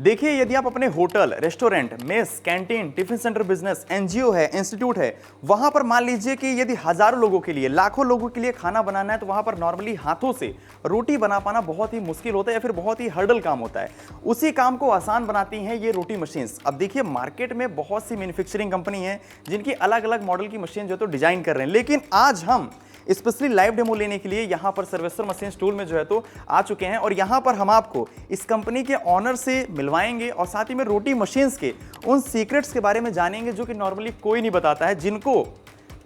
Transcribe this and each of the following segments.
देखिए, यदि आप अपने hotel, restaurant, mess, canteen, tiffin centre business, NGO है, इंस्टीट्यूट है, वहां पर मान लीजिए कि यदि हजारों लोगों के लिए, लाखों लोगों के लिए खाना बनाना है, तो वहां पर नॉर्मली हाथों से रोटी बना पाना बहुत ही मुश्किल होता है या फिर बहुत ही हर्डल काम होता है। उसी काम को आसान बनाती हैं ये रोटी मशीन्स। अब देखिए, मार्केट में बहुत सी मैन्युफैक्चरिंग कंपनी है जिनकी अलग अलग मॉडल की मशीन जो है तो डिजाइन कर रहे हैं, लेकिन आज हम स्पेशली लाइव डेमो लेने के लिए यहां पर सर्वेसर मशीन टूल में जो है तो आ चुके हैं और यहां पर हम आपको इस कंपनी के ऑनर से मिलवाएंगे और साथ ही में रोटी मशीन्स के उन सीक्रेट्स के बारे में जानेंगे जो कि नॉर्मली कोई नहीं बताता है, जिनको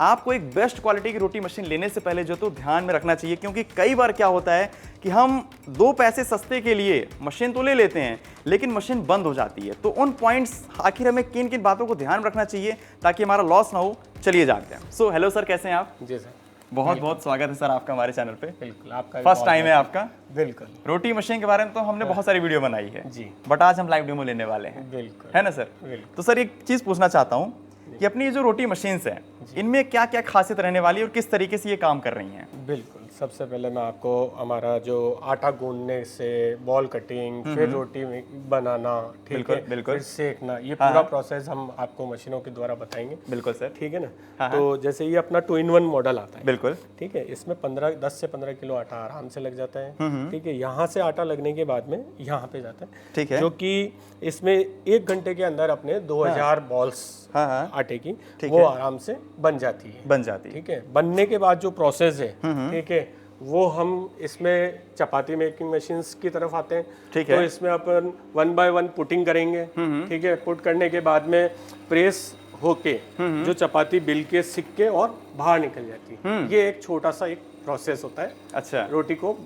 आपको एक बेस्ट क्वालिटी की रोटी मशीन लेने से पहले जो तो ध्यान में रखना चाहिए। क्योंकि कई बार क्या होता है कि हम 2 पैसे सस्ते के लिए मशीन तो ले लेते हैं लेकिन मशीन बंद हो जाती है। तो उन पॉइंट्स आखिर हमें किन किन बातों को ध्यान रखना चाहिए ताकि हमारा लॉस ना हो, चलिए जानते हैं। सो हेलो सर, कैसे हैं आप? जी सर, बहुत बहुत स्वागत है सर आपका हमारे चैनल पे। बिल्कुल, आपका फर्स्ट टाइम है आपका। बिल्कुल। रोटी मशीन के बारे में तो हमने बहुत सारी वीडियो बनाई है जी, बट आज हम लाइव डेमो लेने वाले हैं। बिल्कुल, है ना सर? बिल्कुल। तो सर एक चीज पूछना चाहता हूँ कि अपनी ये जो रोटी मशीन्स हैं इनमें क्या क्या खासियत रहने वाली है और किस तरीके से ये काम कर रही हैं? बिल्कुल। सबसे पहले मैं आपको हमारा जो आटा गूंदने से बॉल कटिंग, फिर रोटी बनाना, ठीक है, बिल्कुल। फिर सेकना, ये पूरा प्रोसेस हम आपको मशीनों के द्वारा बताएंगे। बिल्कुल सर। ठीक है ना? तो जैसे ये अपना 2-in-1 मॉडल आता है। बिल्कुल। ठीक है, इसमें 10 से 15 किलो आटा आराम से लग जाता है। ठीक है, यहाँ से आटा लगने के बाद में यहाँ पे जाता है। ठीक है। जो कि इसमें 1 घंटे के अंदर अपने 2000 बॉल्स आटे की वो आराम से बन जाती है। ठीक है, बनने के बाद जो प्रोसेस है, ठीक है, वो हम इसमें चपाती मेकिंग मशीन्स की तरफ आते हैं। ठीक है। तो इसमें अपन 1 by 1 पुटिंग करेंगे। ठीक है, पुट करने के बाद में प्रेस होके जो चपाती बिल के सिक के और बाहर निकल जाती है। ये एक छोटा सा एक प्रोसेस होता है। अच्छा। रोटी को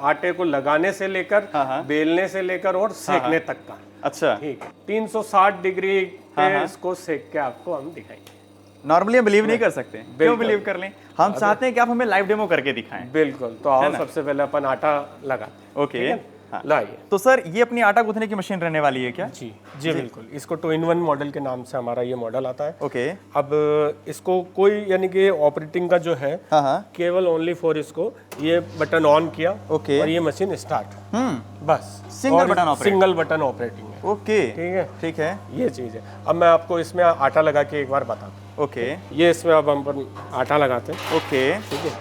आटे को लगाने से लेकर, बेलने से लेकर और सेकने तक का। अच्छा। ठीक है, 360 डिग्री पे इसको सेक के आपको हम दिखाएंगे। नॉर्मली हम बिलीव नहीं कर सकते, क्यों बिलीव कर लें? हम चाहते हैं कि आप हमें लाइव डेमो करके दिखाएं। बिल्कुल। तो आओ सबसे पहले अपन आटा लगाते हैं। ओके। लाइए। तो सर ये अपनी आटा गूंथने की मशीन रहने वाली है क्या? जी जी, बिल्कुल। इसको 2-in-1 मॉडल के नाम से हमारा ये मॉडल आता है। ओके। अब इसको कोई यानी कि ऑपरेटिंग का जो है केवल ओनली फॉर इसको ये बटन ऑन किया। ओके। और ये मशीन स्टार्ट। बस सिंगल बटन ऑपरेटिंग है। ओके। ठीक है, ठीक है, ये चीज है। अब मैं आपको इसमें आटा लगा के एक बार बताता हूँ। ओके। ये इसमें अब हम आटा लगाते हैं। ओके। ठीक है,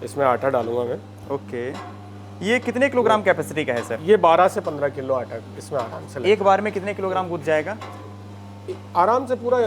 इसमें आटा डालूंगा मैं। ओके। ये कितने किलोग्राम कैपेसिटी का है सर? ये 12 से 15 किलो आटा इसमें आराम से एक बार में कितने किलोग्राम गूंथ जाएगा? आराम से पूरा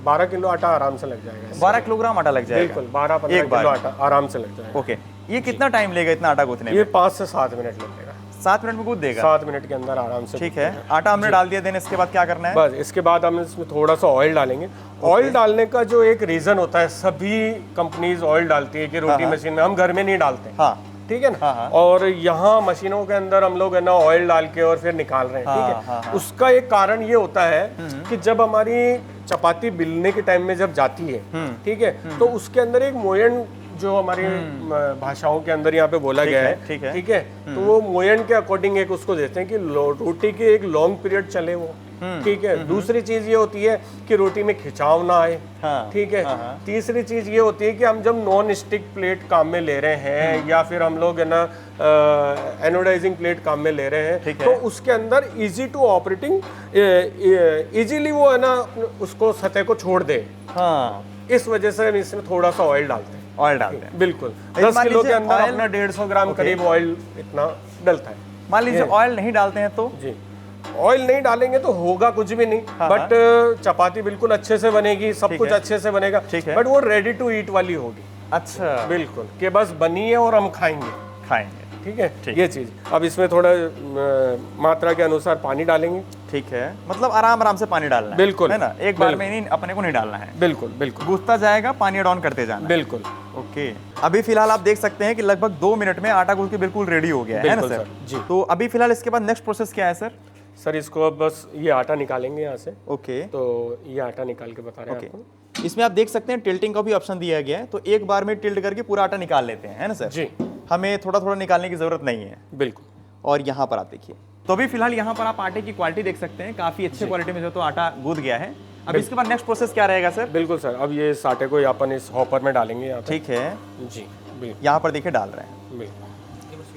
12 किलो आटा आराम से लग जाएगा। 12 किलोग्राम आटा लग जाएगा? बिल्कुल, 12-15 किलो आटा आराम से लग जाएगा। ओके। ये कितना टाइम लेगा इतना आटा गूंथने में? ये 5 से 7 मिनट लगेगा। 7 मिनट में गूंथ देगा? 7 मिनट के अंदर आराम से। ठीक है। आटा हमने डाल दिया, देने इसके बाद क्या करना है? बस इसके बाद हम इसमें थोड़ा सा ऑयल डालेंगे। ऑयल डालने का जो एक रीजन होता है, सभी कंपनीज ऑयल डालती है कि रोटी मशीन में, हम घर में नहीं डालते। हाँ, ठीक है ना? और यहाँ मशीनों के अंदर हम लोग है ना ऑयल डाल के और फिर निकाल रहे हैं। ठीक है। उसका एक कारण ये होता है कि जब हमारी चपाती बिलने के टाइम में जब जाती है, ठीक है, तो उसके अंदर एक मोयन जो हमारी भाषाओं के अंदर यहाँ पे बोला गया है, ठीक है, तो वो मोयन के अकॉर्डिंग एक उसको देते हैं कि रोटी की एक लॉन्ग पीरियड चले वो। ठीक है। दूसरी चीज ये होती है कि रोटी में खिंचाव ना आए। ठीक है। तीसरी चीज ये होती है कि हम जब नॉन स्टिक प्लेट काम में ले रहे हैं या फिर हम लोग है ना एनोडाइजिंग प्लेट काम में ले रहे हैं, तो उसके अंदर इजी टू ऑपरेटिंग, इजीली वो है ना उसको सतह को छोड़ दे। इस वजह से हम इसमें थोड़ा सा ऑयल डालते हैं। ऑयल डालते हैं। बिल्कुल। 10 किलो के अंदर अपना 150 ग्राम करीब ऑयल इतना डलता है। मान लीजिए ऑयल नहीं डालते हैं तो? जी, ऑयल नहीं डालेंगे तो होगा कुछ भी नहीं। बट चपाती बिल्कुल अच्छे से बनेगी, सब कुछ अच्छे से बनेगा। बट वो रेडी टू ईट वाली होगी। अच्छा। बिल्कुल, कि बस बनी है और हम खाएंगे। ठीक है। ये चीज। अब इसमें थोड़ा मात्रा के अनुसार पानी डालेंगे। ठीक है, मतलब आराम आराम से पानी डालना है। बिल्कुल, है ना? एक बार में नहीं, अपने को नहीं डालना है। बिल्कुल बिल्कुल। गूंथता जाएगा, पानी ऐड ऑन करते जाना। बिल्कुल। ओके। अभी फिलहाल आप देख सकते हैं कि लगभग 2 मिनट में आटा गूंथ के बिल्कुल रेडी हो गया है ना सर? जी। तो अभी फिलहाल इसके बाद नेक्स्ट प्रोसेस क्या है सर? सर इसको अब बस ये आटा निकालेंगे यहाँ से। ओके। तो ये आटा निकाल के बता रहे हैं आपको। इसमें आप देख सकते हैं टिल्टिंग का भी ऑप्शन दिया गया है, तो एक बार में टिल्ट करके पूरा आटा निकाल लेते हैं, है ना सर? जी। हमें थोड़ा थोड़ा निकालने की जरूरत नहीं है। बिल्कुल। और यहाँ पर आप देखिए, तो अभी फिलहाल यहाँ पर आप आटे की क्वालिटी देख सकते हैं, काफी अच्छी क्वालिटी में जो तो आटा गूंथ गया है। अब इसके बाद नेक्स्ट प्रोसेस क्या रहेगा सर? बिल्कुल सर, अब ये इस आटे को अपन इस हॉपर में डालेंगे यहाँ पे। ठीक है जी, बिल्कुल। यहाँ पर देखिए डाल रहे हैं। बिल्कुल।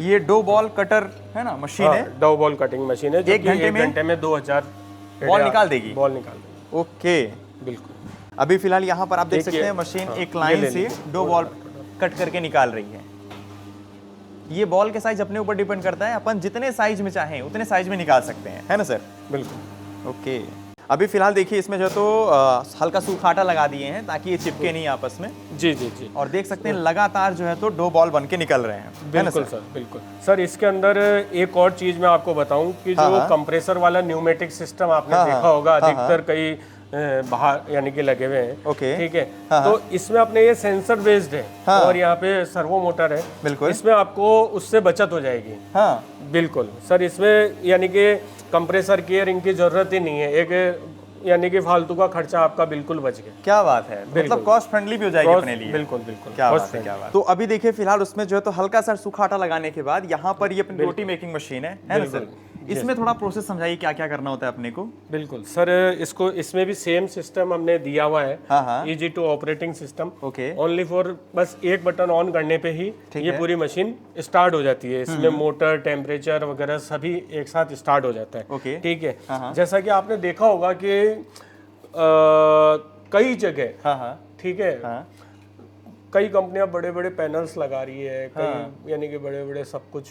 ये डो बॉल कटर है ना, मशीन है, डो बॉल कटिंग मशीन है जो एक कि घंटे एक में घंटे में 2000 बॉल निकाल देगी। बॉल निकाल देगी, ओके। बिल्कुल। अभी फिलहाल यहाँ पर आप देख देखिए, सकते हैं मशीन हाँ, एक ये लाइन ले से लीजिए। डो बॉल कट करके निकाल रही है। ये बॉल के साइज अपने ऊपर डिपेंड करता है, अपन जितने साइज में चाहें उतने साइज में निकाल सकते हैं, है ना सर? बिल्कुल। ओके। अभी फिलहाल देखिए इसमें जो है तो हल्का सूखा आटा लगा दिए हैं ताकि ये चिपके नहीं आपस में, जी जी जी, और देख सकते हैं लगातार जो है तो डो बॉल बन के निकल रहे हैं, है ना बिल्कुल सर? सर, बिल्कुल सर। इसके अंदर एक और चीज मैं आपको बताऊं कि हाँ, जो हाँ। कंप्रेसर वाला न्यूमेटिक सिस्टम आपने हाँ, देखा हाँ, होगा, हाँ, अधिकतर कई बाहर यानी कि लगे हुए हैं, ओके। ठीक है। हाँ, तो इसमें अपने ये सेंसर बेस्ड है, हाँ। और यहाँ पे सर्वो मोटर है, बिल्कुल। इसमें आपको उससे बचत हो जाएगी। हाँ, बिल्कुल सर, इसमें यानी कि कंप्रेसर की और इनकी जरूरत ही नहीं है, एक यानी कि फालतू का खर्चा आपका बिल्कुल बच गया। क्या बात है, मतलब कॉस्ट फ्रेंडली भी हो जाएगी अपने लिए। बिल्कुल बिल्कुल, क्या cost बात है, friendly। क्या बात। तो अभी देखिए फिलहाल उसमें जो है तो हल्का सा सूखा आटा लगाने के बाद यहाँ पर ये अपनी रोटी मेकिंग मशीन है ना सर? इसमें थोड़ा प्रोसेस समझाइए क्या क्या करना होता है अपने को। बिल्कुल सर, इसको इसमें भी सेम सिस्टम हमने दिया हुआ है, हाँ, हाँ। Easy to operating system. Okay. Only for बस एक बटन ऑन करने पे ही ये है। पूरी मशीन स्टार्ट हो जाती है। इसमें मोटर, टेम्परेचर वगैरह सभी एक साथ स्टार्ट हो जाता है। ओके। ठीक है। हाँ, हाँ। जैसा कि आपने देखा होगा कि कई जगह, हाँ हाँ ठीक है, हाँ, कई कंपनियां बड़े बड़े पैनल्स लगा रही है, कई यानी कि बड़े बड़े सब कुछ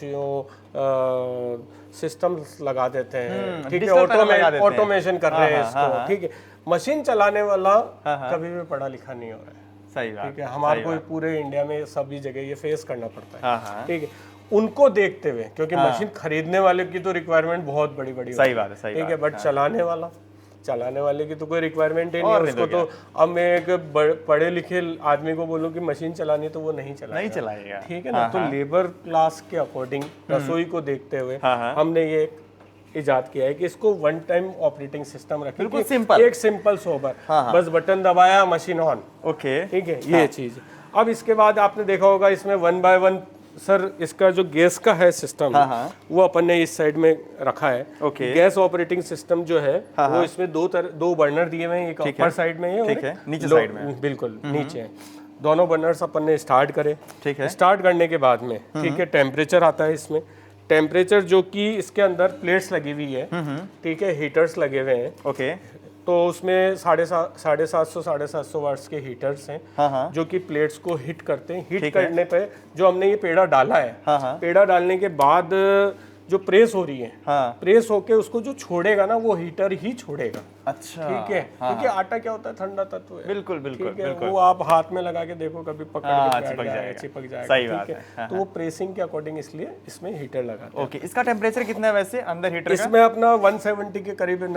सिस्टम्स लगा देते हैं, ठीक है, digital panel लगा देते हैं। ऑटोमेशन कर रहे हैं हाँ, हाँ, इसको, ठीक है। मशीन चलाने वाला हाँ। कभी भी पढ़ा लिखा नहीं हो रहा है, सही बात। ठीक है। हमारे को पूरे इंडिया में सभी जगह ये फेस करना पड़ता है, हाँ हाँ, ठीक है। उनको देखते हुए, क्योंकि मशीन खरीदने वाले की तो रिक्वायरमेंट बहुत बड़ी बड़ी सही बात है, सही ठीक है, बट चलाने वाले की तो कोई रिक्वायरमेंट ही नहीं है और नहीं उसको। तो तो अब मैं एक पढ़े लिखे आदमी को बोलूं कि मशीन चलानी, तो वो नहीं चलाएगा, ठीक है ना। तो लेबर क्लास के अकॉर्डिंग, रसोई को देखते हुए हमने ये इजाद किया है कि इसको वन टाइम ऑपरेटिंग सिस्टम रखें, बिल्कुल सिंपल, एक सिंपल सोबर, बस बटन दबाया, मशीन ऑन, ओके, ठीक है, ये चीज। अब इसके बाद आपने देखा होगा इसमें 1 बाय 1 सर, इसका जो गैस का है सिस्टम, वो अपन ने इस साइड में रखा है। ओके। गैस ऑपरेटिंग सिस्टम जो है वो इसमें दो बर्नर दिए हुए हैं, एक ऊपर साइड में है और ठीक है, नीचे साइड में, बिल्कुल नीचे है। दोनों बर्नर्स अपन ने स्टार्ट करे, ठीक है। स्टार्ट करने के बाद में, ठीक है, टेम्परेचर आता है इसमें। टेम्परेचर जो कि इसके अंदर प्लेट्स लगी हुई है, ठीक है, हीटर्स लगे हुए हैं, ओके। तो उसमें 750 वाट्स के हीटर्स हैं, जो कि प्लेट्स को हिट करते हैं। हिट करने पे जो हमने ये पेड़ा डाला है, पेड़ा डालने के बाद जो प्रेस हो रही है, प्रेस होके उसको जो छोड़ेगा ना, वो हीटर ही छोड़ेगा। अच्छा, ठीक है, क्योंकि आटा क्या होता है, ठंडा तत्व है, बिल्कुल बिल्कुल ठीक है। वो आप हाथ में लगा के देखो, कभी पकड़ के चिपक जाएगा, सही बात है। तो वो प्रेसिंग के अकॉर्डिंग इसलिए इसमें हीटर लगा। ओके, इसका टेम्परेचर कितना है वैसे अंदर हीटर का? इसमें अपना 170 के करीब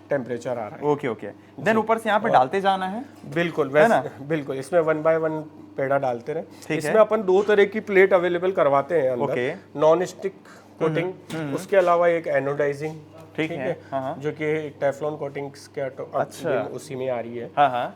टेम्परेचर आ रहा है। ओके ओके, देन ऊपर से यहाँ पे डालते जाना है। बिल्कुल वैसे, बिल्कुल इसमें 1 बाय 1 पेड़ा डालते रहे। इसमें अपन 2 तरह की प्लेट अवेलेबल करवाते हैं अंदर, नॉन स्टिक कोटिंग, उसके अलावा एक एनोडाइजिंग, ठीक है, जो कि एक टेफ्लॉन कोटिंग के उसी में आ रही है,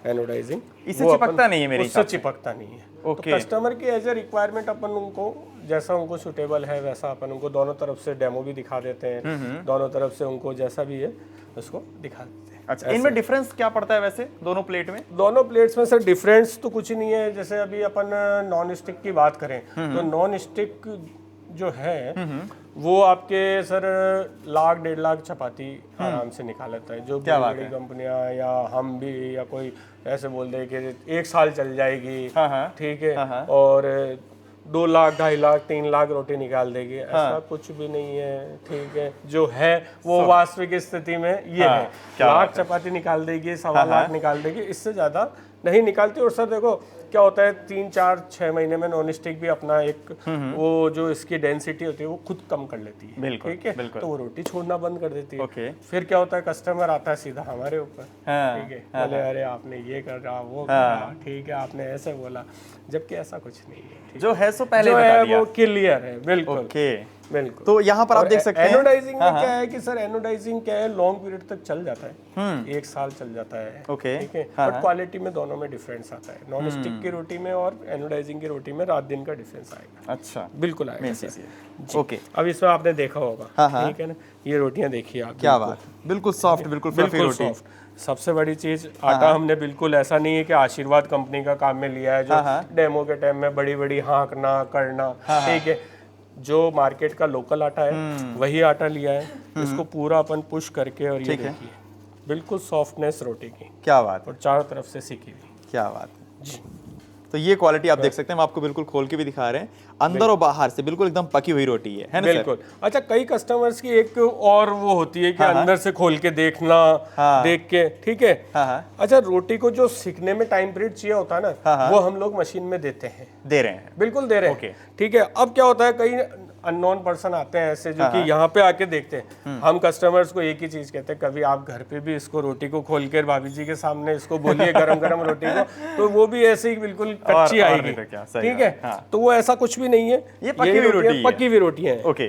एनोडाइजिंग। इससे चिपकता नहीं है मेरे हिसाब से। चिपकता नहीं है। तो कस्टमर की एज ए रिक्वायरमेंट अपन उनको जैसा उनको सुटेबल है वैसा अपन उनको दोनों तरफ से डेमो भी दिखा देते हैं, दोनों तरफ से उनको जैसा भी है उसको दिखा देते हैं। अच्छा, इनमें डिफरेंस क्या पड़ता है वैसे दोनों प्लेट में? दोनों प्लेट्स में सर डिफरेंस तो कुछ नहीं है। जैसे अभी अपन नॉन स्टिक की बात करें तो नॉन स्टिक जो है वो आपके सर 1 लाख 1.5 लाख चपाती आराम से निकाल लेता है। जो बड़ी बड़ी कंपनियां या हम भी या कोई ऐसे बोल दे कि 1 साल चल जाएगी, ठीक है, और 2 लाख 2.5 लाख 3 लाख रोटी निकाल देगी, ऐसा कुछ भी नहीं है, ठीक है। जो है वो वास्तविक स्थिति में ये है, 1 लाख चपाती निकाल देगी, 1.25 लाख निकाल देगी, इससे ज्यादा नहीं निकालती। और सर देखो क्या होता है, 3 4 6 महीने में नॉन स्टिक भी अपना एक वो जो इसकी डेंसिटी होती है वो खुद कम कर लेती है, ठीक है, तो वो रोटी छोड़ना बंद कर देती है। फिर क्या होता है, कस्टमर आता है सीधा हमारे ऊपर, ठीक है, बोले अरे आपने ये कर रहा, वो कर रहा, ठीक है, आपने ऐसे बोला, जबकि ऐसा कुछ नहीं है। जो है सो पहले जो बता है दिया। वो क्लियर है, बिल्कुल बिल्कुल। तो यहाँ पर आप देख सकते हैं एनोडाइजिंग में क्या है कि सर एनोडाइजिंग क्या है, लॉन्ग पीरियड तक चल जाता है, 1 साल चल जाता है, ठीक है, बट क्वालिटी में दोनों में डिफरेंस आता है। नॉन स्टिक की रोटी में और एनोडाइजिंग की रोटी में रात दिन का डिफरेंस आएगा। अच्छा, बिल्कुल आएगा। ओके, अब इसमें आपने देखा होगा, ठीक है ना, ये रोटियां देखिए आप, क्या बात, बिल्कुल सॉफ्ट, बिल्कुल फ्लफी रोटी। सबसे बड़ी चीज, आटा हमने बिल्कुल ऐसा नहीं है कि आशीर्वाद कंपनी का काम में लिया है जो डेमो के टाइम में बड़ी बड़ी हाँकना करना, ठीक है। जो मार्केट का लोकल आटा है वही आटा लिया है, इसको पूरा अपन पुश करके, और ये देखिए बिल्कुल सॉफ्टनेस रोटी की, क्या बात है, और चारों तरफ से सिकी हुई। क्या बात है जी। तो ये क्वालिटी आप देख सकते हैं, हम आपको बिल्कुल खोल के भी दिखा रहे हैं, अंदर और बाहर से बिल्कुल एकदम पकी हुई रोटी है ना सर? बिल्कुल। अच्छा, कई कस्टमर्स की एक और वो होती है कि अंदर से खोल के देखना, देख के, ठीक है। अच्छा, रोटी को जो सिकने में टाइम पीरियड चाहिए होता है ना, वो हम लोग मशीन में देते हैं, दे रहे हैं, बिल्कुल दे रहे हैं, ठीक है। अब क्या होता है, कई अननोन पर्सन आते हैं ऐसे जो कि यहाँ पे आके देखते हैं। हम कस्टमर्स को एक ही चीज कहते हैं, कभी आप घर पे भी इसको रोटी को खोल कर भाभी जी के सामने इसको बोलिए गरम गरम रोटी को, तो वो भी ऐसे ही बिल्कुल कच्ची आएगी, ठीक है। तो वो ऐसा कुछ भी नहीं है, ये पकी हुई रोटी है, पकी हुई रोटी है। ओके,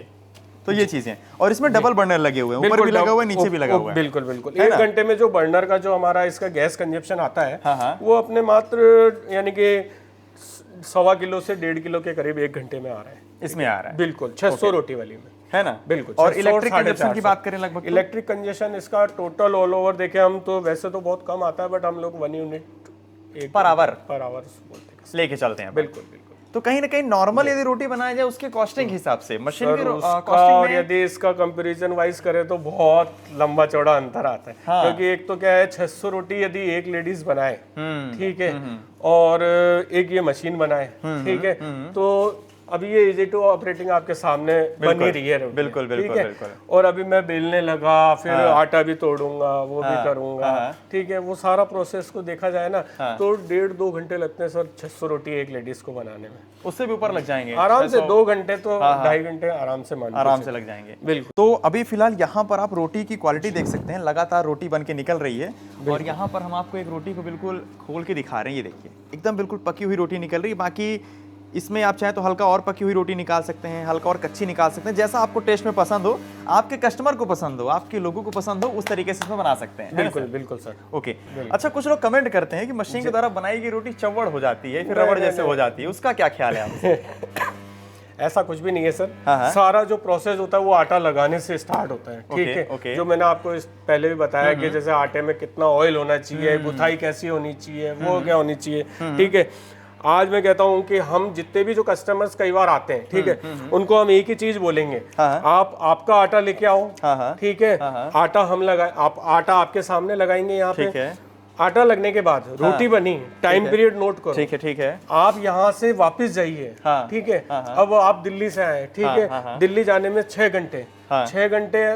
तो ये चीजें, और इसमें डबल बर्नर लगे हुए हैं, ऊपर भी लगा हुआ है, नीचे भी लगा हुआ है। बिल्कुल बिल्कुल। 1 घंटे में जो बर्नर का जो हमारा इसका गैस कंजप्शन आता है, वो अपने मात्र यानी कि 1.25 किलो से 1.5 किलो के करीब 1 घंटे में आ रहा है, इसमें आ रहा है। बिल्कुल 600 रोटी वाली में, है ना? बिल्कुल। और इलेक्ट्रिक कंजप्शन की बात करें, लगभग इलेक्ट्रिक कंजप्शन इसका टोटल ऑल ओवर देखें हम तो वैसे तो बहुत कम आता है, बट हम लोग 1 यूनिट पर आवर बोलते हैं, लेके चलते हैं। बिल्कुल बिल्कुल। तो कहीं ना कहीं नॉर्मल यदि रोटी बनाई जाए उसके कॉस्टिंग हिसाब से मशीन की कॉस्टिंग, और यदि इसका कंपैरिजन वाइज करें तो बहुत लंबा चौड़ा अंतर आता है, क्योंकि एक तो क्या है, 600 रोटी यदि एक लेडीज बनाए, ठीक है, और एक ये मशीन बनाए, ठीक है, तो अभी ये इजी टू ऑपरेटिंग आपके सामने बन ही रही है रोटी, बिल्कुल बिल्कुल बिल्कुल। और अभी मैं बेलने लगा, फिर आटा भी तोड़ूंगा, वो भी करूंगा, ठीक है, वो सारा प्रोसेस को देखा जाए ना तो 1.5-2 घंटे लगते हैं सर 600 रोटी एक लेडीज को बनाने में। उससे भी ऊपर लग जाएंगे आराम से, 2 घंटे तो 2.5 घंटे आराम से लग जाएंगे। बिल्कुल। तो अभी फिलहाल यहाँ पर आप रोटी की क्वालिटी देख सकते हैं, लगातार रोटी बन के निकल रही है, और यहाँ पर हम आपको एक रोटी को बिल्कुल खोल के दिखा रहे हैं। ये देखिए एकदम बिल्कुल पकी हुई रोटी निकल रही है। बाकी इसमें आप चाहें तो हल्का और पकी हुई रोटी निकाल सकते हैं, हल्का और कच्ची निकाल सकते हैं, जैसा आपको टेस्ट में पसंद हो, आपके कस्टमर को पसंद हो, आपके लोगों को पसंद हो, उस तरीके से इसमें बना सकते हैं। बिल्कुल बिल्कुल सर। ओके। अच्छा, कुछ लोग कमेंट करते हैं कि मशीन के द्वारा बनाई गई रोटी चव्वड़ हो जाती है, फिर रबड़ जैसे हो जाती है, उसका क्या ख्याल है आपसे? ऐसा कुछ भी नहीं है सर। सारा जो प्रोसेस होता है वो आटा लगाने से स्टार्ट होता है, ठीक है। जो मैंने आपको पहले भी बताया कि जैसे आटे में कितना ऑयल होना चाहिए, गुथाई कैसी होनी चाहिए, वो क्या होनी चाहिए, ठीक है। आज मैं कहता हूं कि हम जितने भी जो कस्टमर्स कई बार आते हैं, ठीक है, उनको हम एक ही चीज बोलेंगे, आपका आटा लेके आओ, ठीक है, आटा हम लगाए, आप आटा आपके सामने लगाएंगे यहाँ पे, आटा लगने के बाद रोटी बनी, टाइम पीरियड नोट करो, ठीक है, आप यहाँ से वापस जाइए, ठीक है। अब आप दिल्ली से आए, ठीक है, दिल्ली जाने में 6 घंटे, 6 घंटे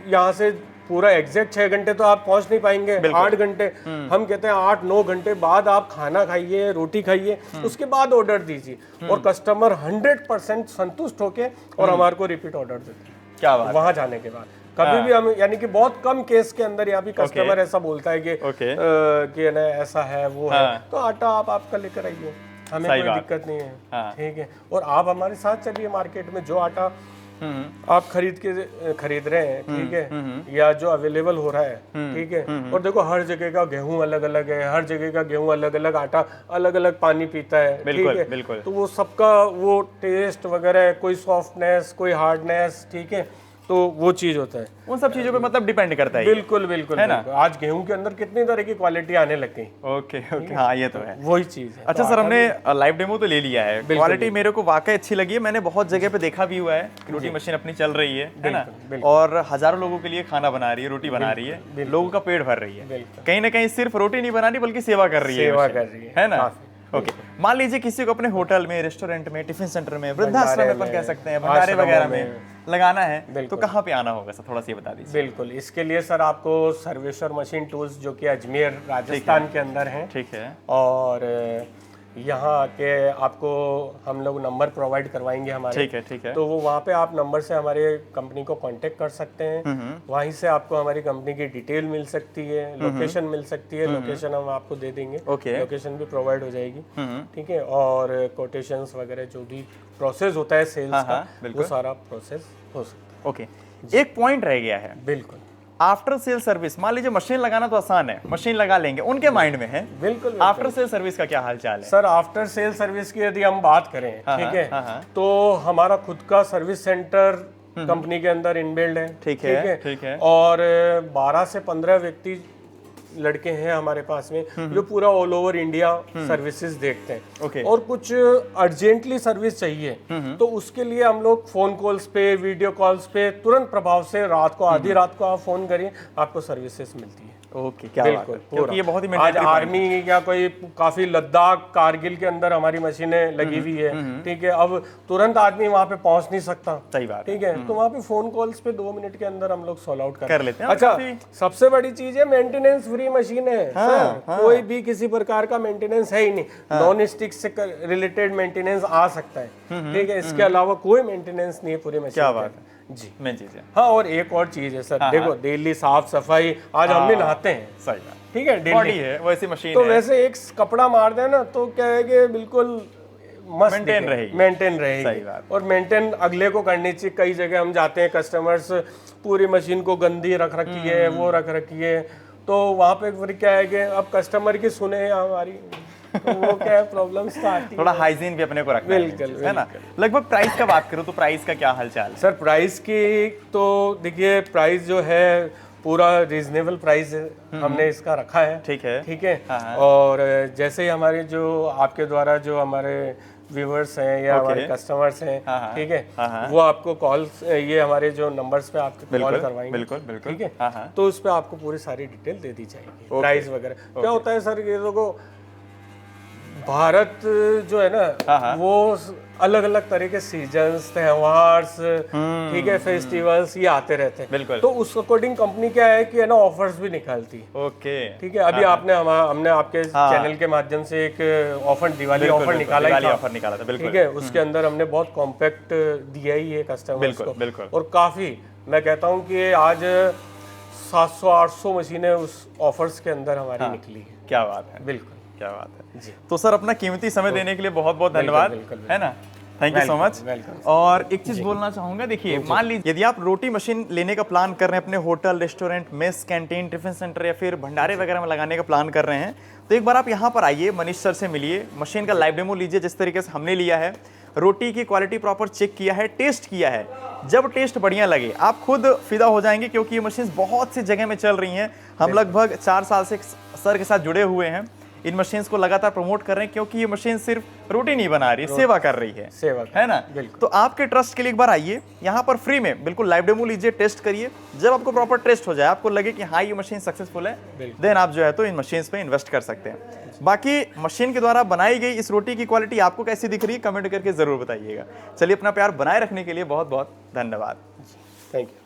यहाँ से पूरा एग्जैक्ट 6 घंटे तो आप पहुंच नहीं पाएंगे, 8 घंटे, हम कहते हैं 8-9 घंटे बाद आप खाना खाइए, रोटी खाइए, उसके बाद ऑर्डर दीजिए, और कस्टमर 100% संतुष्ट होके और हमारे को रिपीट ऑर्डर देते हैं। क्या बात, वहां जाने के बाद कभी भी हम, यानी कि बहुत कम केस के अंदर यहाँ भी कस्टमर ऐसा बोलता है कि ना ऐसा है वो है, तो आटा आप आपका लेकर आइए, हमें कोई दिक्कत नहीं है, ठीक है। और आप हमारे साथ चलिए मार्केट में, जो आटा आप खरीद रहे हैं, ठीक है, या जो अवेलेबल हो रहा है, ठीक है। और देखो हर जगह का गेहूं अलग अलग है, हर जगह का गेहूं अलग अलग, आटा अलग अलग पानी पीता है, ठीक है। तो वो सबका वो टेस्ट वगैरह, कोई सॉफ्टनेस, कोई हार्डनेस, ठीक है, तो वो चीज होता है, उन सब चीजों पे मतलब डिपेंड करता है। बिल्कुल बिल्कुल, है ना। आज गेहूं के अंदर कितनी तरह की क्वालिटी आने लग गई। ओके, हाँ, ये तो है, वही चीज है। अच्छा सर, हमने लाइव डेमो तो ले लिया है, क्वालिटी मेरे को वाकई अच्छी लगी है, मैंने बहुत जगह पे देखा भी हुआ है, रोटी मशीन अपनी चल रही है ना, और हजारों लोगों के लिए खाना बना रही है, रोटी बना रही है, लोगों का पेट भर रही है, कहीं ना कहीं सिर्फ रोटी नहीं बना रही बल्कि सेवा कर रही है ना। ओके, मान लीजिए किसी को अपने होटल में, रेस्टोरेंट में, टिफिन सेंटर में, वृद्धाश्रम में अपन कह सकते हैं, भंडारे वगैरह में लगाना है, तो कहाँ पे आना होगा सर, थोड़ा सा बता दीजिए। बिल्कुल, इसके लिए सर आपको सर्वेश्वर मशीन टूल्स, जो कि अजमेर राजस्थान के अंदर है, ठीक है, और यहाँ आके आपको हम लोग नंबर प्रोवाइड करवाएंगे हमारे, ठीक है, तो वो वहाँ पे आप नंबर से हमारे कंपनी को कांटेक्ट कर सकते हैं, वहीं से आपको हमारी कंपनी की डिटेल मिल सकती है, लोकेशन मिल सकती है, लोकेशन हम आपको दे देंगे, लोकेशन भी प्रोवाइड हो जाएगी, ठीक है, और कोटेशंस वगैरह जो भी प्रोसेस होता है सेल्स का, वो सारा प्रोसेस हो सकता है। ओके, एक पॉइंट रह गया है, बिल्कुल, आफ्टर सेल सर्विस। मान लीजिए मशीन लगाना तो आसान है, मशीन लगा लेंगे, उनके माइंड में है, बिल्कुल, आफ्टर सेल सर्विस का क्या हाल चाल है? सर, आफ्टर सेल सर्विस की यदि हम बात करें, ठीक है, तो हमारा खुद का सर्विस सेंटर कंपनी के अंदर इनबिल्ड है, ठीक है, और 12 से 15 व्यक्ति लड़के हैं हमारे पास में जो पूरा ऑल ओवर इंडिया सर्विसेज देखते हैं। ओके। और कुछ अर्जेंटली सर्विस चाहिए तो उसके लिए हम लोग फोन कॉल्स पे, वीडियो कॉल्स पे तुरंत प्रभाव से रात को, आधी रात को आप फोन करिए, आपको सर्विसेज मिलती है। ओके, क्या बात है। क्योंकि ये बहुत ही आज आर्मी या कोई काफी लद्दाख, कारगिल के अंदर हमारी मशीनें लगी हुई है, ठीक है। अब तुरंत आदमी वहां पे पहुंच नहीं सकता, सही बात, ठीक है, तो वहां पे फोन कॉल्स पे 2 मिनट के अंदर हम लोग सॉल्व आउट कर लेते हैं। अच्छा, सबसे बड़ी चीज है मेंटेनेंस फ्री मशीन है सर, कोई भी किसी प्रकार का मेंटेनेंस है ही नहीं। नॉन स्टिक से रिलेटेड मेंटेनेंस आ सकता है, ठीक है, इसके अलावा कोई मेंटेनेंस नहीं है पूरी मशीन। क्या बात है जी, मेन चीज है। हाँ, और एक और चीज है सर, देखो डेली साफ सफाई, आज हम भी नहाते हैं, सही बात, ठीक है, बॉडी है वैसी मशीन तो है, वैसे एक कपड़ा मार दे ना तो क्या है कि बिल्कुल मस्त मेंटेन रहेगी, मेंटेन रहेगी। सही बात। और मेंटेन अगले को करनी चाहिए। कई जगह हम जाते हैं, कस्टमर्स पूरी मशीन को गंदी रख रखी है, वो रख रखी है, तो वहाँ पे फिर क्या है कि अब कस्टमर की सुने हमारी तो वो क्या है, प्रॉब्लम्स तो आती है। थोड़ा हाइजीन भी अपने को रखना है, बिल्कुल, है ना। लगभग प्राइस का बात करूँ तो प्राइस का क्या हालचाल है? सर प्राइस की तो देखिए, प्राइस जो है पूरा रीजनेबल प्राइस हमने इसका रखा है, ठीक है, ठीक है। और जैसे ही हमारे जो आपके द्वारा जो हमारे व्यूअर्स हैं या हमारे कस्टमर्स हैं, ठीक है, वो आपको कॉल, ये हमारे जो नंबर्स पे आपको कॉल करवाएंगे, बिल्कुल बिल्कुल, ठीक है, तो उस पे आपको पूरी सारी डिटेल दे दी जाएगी, प्राइस वगैरह। क्या होता है सर, ये लोगों भारत जो है ना, वो अलग अलग तरह के सीजन्स, त्योहार्स, ठीक है, फेस्टिवल्स ये आते रहते हैं, बिल्कुल। तो उस अकॉर्डिंग कंपनी क्या है कि है ना, ऑफर्स भी निकालती। ओके, ठीक है, अभी हमने आपके चैनल के माध्यम से एक ऑफर, दिवाली ऑफर निकाला था, बिल्कुल, ठीक है, उसके अंदर हमने बहुत कॉम्पैक्ट दिया ही है कस्टमर्स को, बिल्कुल। और काफी, मैं कहता हूँ कि आज 700-800 मशीनें उस ऑफर्स के अंदर हमारी निकली है। क्या बात है, बिल्कुल, क्या बात है जी। तो सर अपना कीमती समय देने के लिए बहुत बहुत धन्यवाद, है ना, थैंक यू सो मच। और एक चीज बोलना चाहूंगा, देखिए मान लीजिए यदि आप रोटी मशीन लेने का प्लान कर रहे हैं, अपने hotel, restaurant, mess, canteen, tiffin centre या फिर भंडारे वगैरह में लगाने का प्लान कर रहे हैं, तो एक बार आप यहाँ पर आइए, मनीष सर से मिलिए, मशीन का लाइव डेमो लीजिए जिस तरीके से हमने लिया है, रोटी की क्वालिटी प्रॉपर चेक किया है, टेस्ट किया है। जब टेस्ट बढ़िया लगे आप खुद फिदा हो जाएंगे, क्योंकि ये मशीन बहुत सी जगह में चल रही हैं। हम लगभग 4 साल से सर के साथ जुड़े हुए हैं, इन मशीन्स को लगातार प्रमोट कर रहे हैं, क्योंकि ये मशीन सिर्फ रोटी नहीं बना रही, सेवा कर रही है, है ना। तो आपके ट्रस्ट के लिए एक बार आइए, यहाँ पर फ्री में बिल्कुल लाइव डेमो लीजिए, टेस्ट करिए। जब आपको प्रॉपर टेस्ट हो जाए, आपको लगे कि हाँ ये मशीन सक्सेसफुल है, देन आप जो है तो इन मशीन्स पे इन्वेस्ट कर सकते हैं। बाकी मशीन के द्वारा बनाई गई इस रोटी की क्वालिटी आपको कैसी दिख रही है, कमेंट करके जरूर बताइएगा। चलिए, अपना प्यार बनाए रखने के लिए बहुत बहुत धन्यवाद, थैंक यू।